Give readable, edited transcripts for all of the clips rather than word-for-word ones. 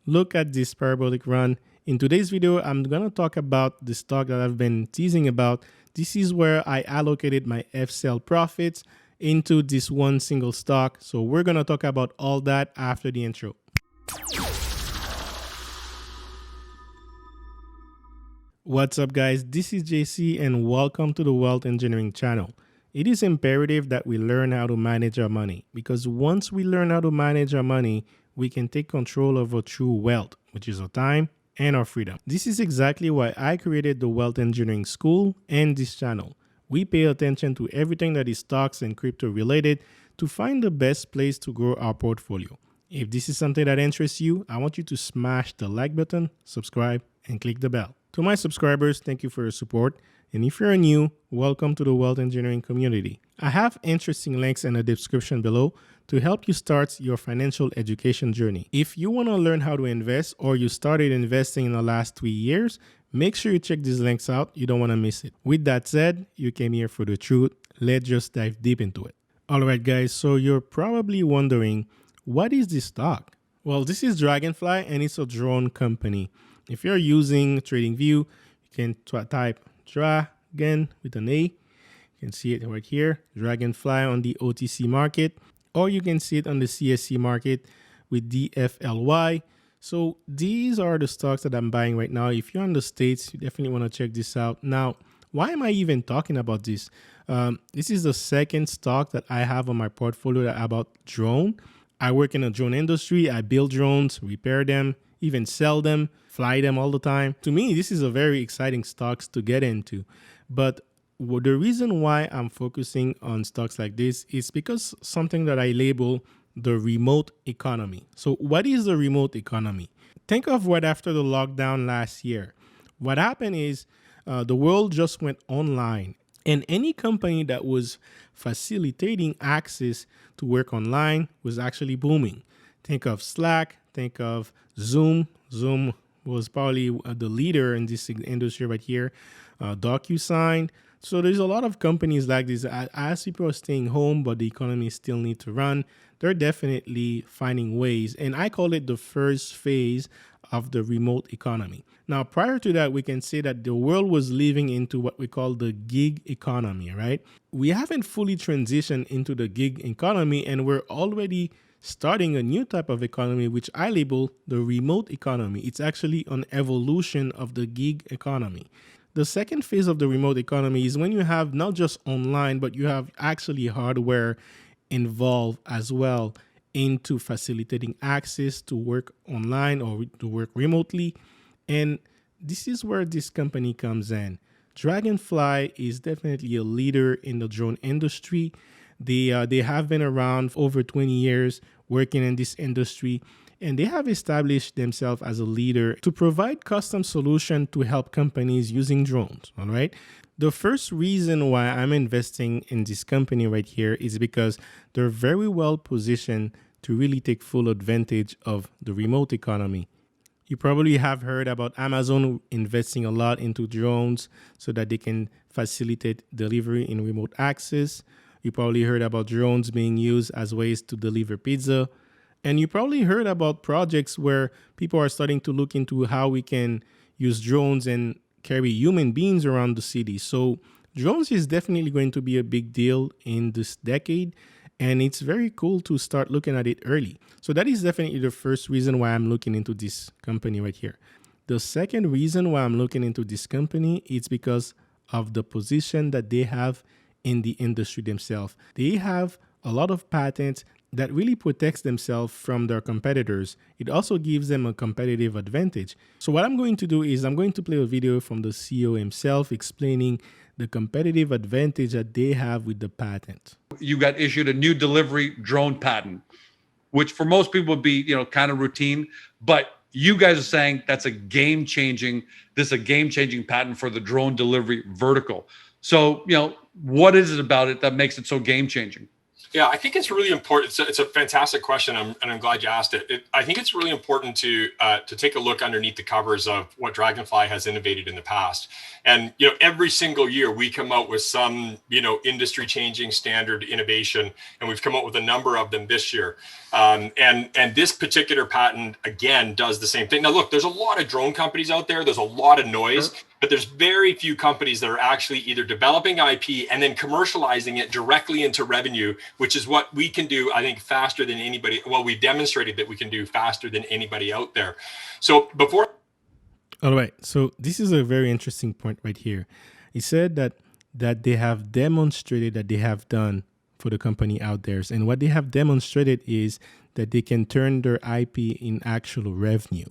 look at this parabolic run. In today's video, I'm going to talk about the stock that I've been teasing about. This is where I allocated my FCEL profits into this one single stock. So we're going to talk about all that after the intro. What's up, guys? This is JC and welcome to the Wealth Engineering channel. It is imperative that we learn how to manage our money, because once we learn how to manage our money, we can take control of our true wealth, which is our time and our freedom. This is exactly why I created the Wealth Engineering School and this channel. We pay attention to everything that is stocks and crypto related to find the best place to grow our portfolio. If this is something that interests you, I want you to smash the like button, subscribe, and click the bell. To my subscribers, thank you for your support. And if you're new, welcome to the Wealth Engineering community. I have interesting links in the description below to help you start your financial education journey. If you want to learn how to invest or you started investing in the last 3 years, make sure you check these links out. You don't want to miss it. With that said, you came here for the truth. Let's just dive deep into it. All right, guys. So you're probably wondering, what is this stock? Well, this is Dragonfly and it's a drone company. If you're using TradingView, you can type Dragon with an A. You can see it right here, Dragonfly on the OTC market, or you can see it on the CSC market with DFLY. So these are the stocks that I'm buying right now. If you're in the States, you definitely want to check this out. Now, why am I even talking about this? This is the second stock that I have on my portfolio about drone. I work in the drone industry. I build drones, repair them, even sell them, fly them all the time. To me, this is a very exciting stocks to get into. But the reason why I'm focusing on stocks like this is because something that I label the remote economy. So what is the remote economy? Think of what after the lockdown last year. What happened is the world just went online. And any company that was facilitating access to work online was actually booming. Think of Slack, think of Zoom. Zoom was probably the leader in this industry right here. DocuSign. So there's a lot of companies like this. As people are staying home, but the economy still need to run, they're definitely finding ways. And I call it the first phase of the remote economy. Now, prior to that, we can say that the world was living into what we call the gig economy, right? We haven't fully transitioned into the gig economy, and we're already starting a new type of economy, which I label the remote economy. It's actually an evolution of the gig economy. The second phase of the remote economy is when you have not just online, but you have actually hardware involved as well into facilitating access to work online or to work remotely. And this is where this company comes in. Dragonfly is definitely a leader in the drone industry. They have been around for over 20 years working in this industry, and they have established themselves as a leader to provide custom solutions to help companies using drones. All right. The first reason why I'm investing in this company right here is because they're very well positioned to really take full advantage of the remote economy. You probably have heard about Amazon investing a lot into drones so that they can facilitate delivery in remote access. You probably heard about drones being used as ways to deliver pizza. And you probably heard about projects where people are starting to look into how we can use drones and carry human beings around the city. So drones is definitely going to be a big deal in this decade. And it's very cool to start looking at it early. So that is definitely the first reason why I'm looking into this company right here. The second reason why I'm looking into this company is because of the position that they have in the industry themselves. They have a lot of patents that really protects themselves from their competitors. It also gives them a competitive advantage. So what I'm going to do is I'm going to play a video from the CEO himself explaining the competitive advantage that they have with the patent. You got issued a new delivery drone patent, which for most people would be, kind of routine, but you guys are saying that's a game-changing patent for the drone delivery vertical. So, what is it about it that makes it so game-changing? Yeah, I think it's really important. It's a fantastic question, and I'm glad you asked it. I think it's really important to take a look underneath the covers of what Dragonfly has innovated in the past. And every single year we come out with some industry-changing standard innovation, and we've come out with a number of them this year. And this particular patent again does the same thing. Now, look, there's a lot of drone companies out there. There's a lot of noise. Sure. But there's very few companies that are actually either developing IP and then commercializing it directly into revenue, which is what we can do, I think, faster than anybody. Well, we've demonstrated that we can do faster than anybody out there. So before. All right. So this is a very interesting point right here. He said that they have demonstrated that they have done for the company out there. And what they have demonstrated is that they can turn their IP in actual revenue.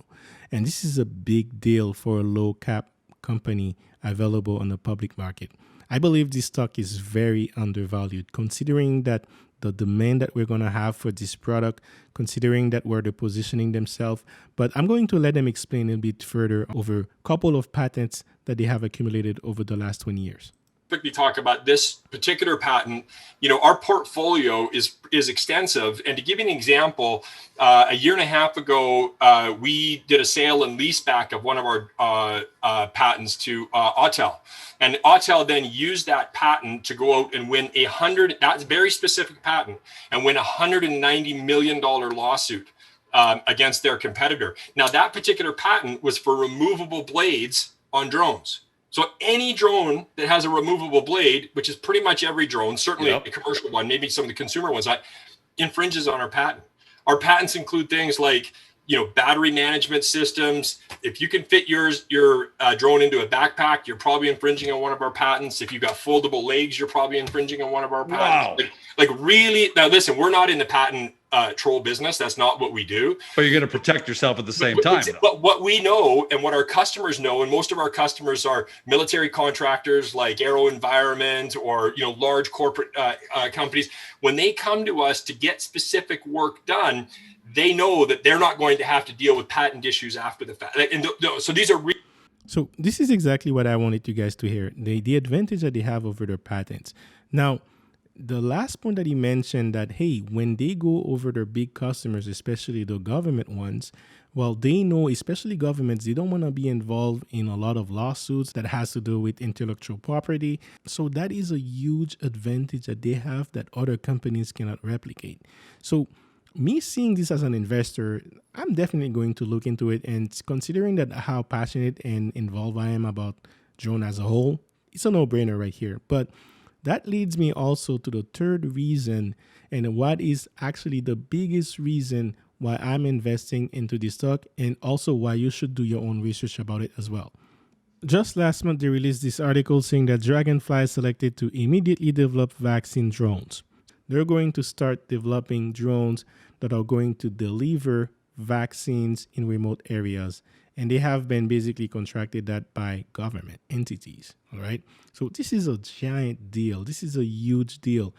And this is a big deal for a low cap company available on the public market. I believe this stock is very undervalued, considering that the demand that we're going to have for this product, considering that where they're positioning themselves. But I'm going to let them explain a bit further over a couple of patents that they have accumulated over the last 20 years. Quickly talk about this particular patent. Our portfolio is extensive, and to give you an example, a year and a half ago, we did a sale and leaseback of one of our patents to Autel, and Autel then used that patent to go out and win that's a very specific patent, and win $190 million lawsuit against their competitor. Now, that particular patent was for removable blades on drones. So any drone that has a removable blade, which is pretty much every drone, certainly a commercial one, maybe some of the consumer ones, infringes on our patent. Our patents include things like, battery management systems. If you can fit your drone into a backpack, you're probably infringing on one of our patents. If you've got foldable legs, you're probably infringing on one of our patents. Wow. Like really, now listen, we're not in the patent troll business. That's not what we do. But you're going to protect yourself at the same time. But what we know and what our customers know, and most of our customers are military contractors like Aero Environment or large corporate companies. When they come to us to get specific work done, they know that they're not going to have to deal with patent issues after the fact. And so these are. So this is exactly what I wanted you guys to hear. The advantage that they have over their patents. Now, the last point that he mentioned that, hey, when they go over their big customers, especially the government ones, well, they know, especially governments, they don't want to be involved in a lot of lawsuits that has to do with intellectual property. So that is a huge advantage that they have that other companies cannot replicate. So me seeing this as an investor, I'm definitely going to look into it. And considering that how passionate and involved I am about drone as a whole, it's a no-brainer right here. But that leads me also to the third reason, and what is actually the biggest reason why I'm investing into this stock, and also why you should do your own research about it as well. Just last month, they released this article saying that Dragonfly is selected to immediately develop vaccine drones. They're going to start developing drones that are going to deliver vaccines in remote areas. And they have been basically contracted that by government entities. All right. So this is a giant deal. This is a huge deal.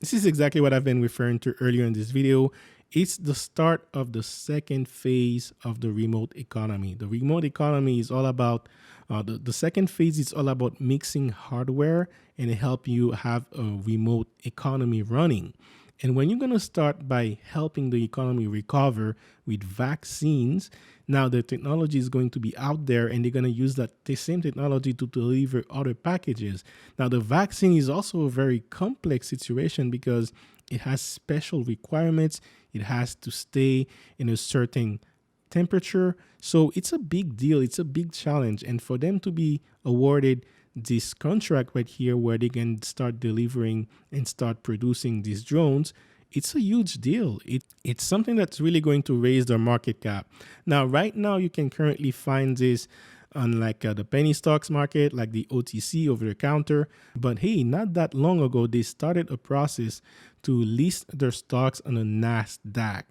This is exactly what I've been referring to earlier in this video. It's the start of the second phase of the remote economy. The remote economy is all about, the second phase is all about mixing hardware and help you have a remote economy running. And when you're going to start by helping the economy recover with vaccines, now the technology is going to be out there and they're going to use the same technology to deliver other packages. Now, the vaccine is also a very complex situation because it has special requirements. It has to stay in a certain temperature. So it's a big deal. It's a big challenge. And for them to be awarded this contract right here where they can start delivering and start producing these drones, it's a huge deal. It's something that's really going to raise their market cap. Now, right now, you can currently find this on like the penny stocks market, like the OTC over the counter. But hey, not that long ago, they started a process to list their stocks on the NASDAQ.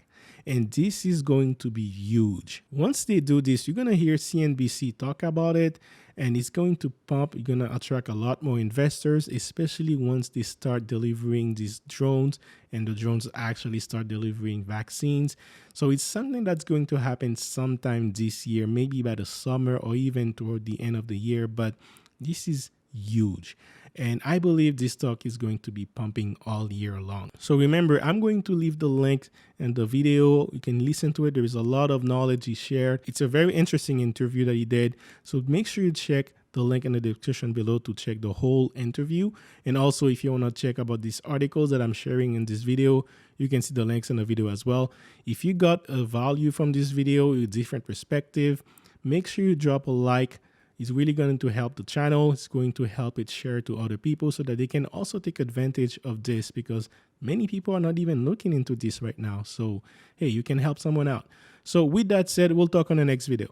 And this is going to be huge. Once they do this, you're going to hear CNBC talk about it, and it's going to pump. You're going to attract a lot more investors, especially once they start delivering these drones and the drones actually start delivering vaccines. So it's something that's going to happen sometime this year, maybe by the summer or even toward the end of the year. But this is huge. And I believe this stock is going to be pumping all year long. So remember, I'm going to leave the link in the video. You can listen to it. There is a lot of knowledge he shared. It's a very interesting interview that he did. So make sure you check the link in the description below to check the whole interview. And also, if you want to check about these articles that I'm sharing in this video, you can see the links in the video as well. If you got a value from this video, a different perspective, make sure you drop a like. It's really going to help the channel. It's going to help it share to other people so that they can also take advantage of this, because many people are not even looking into this right now. So, hey, you can help someone out. So with that said, we'll talk on the next video.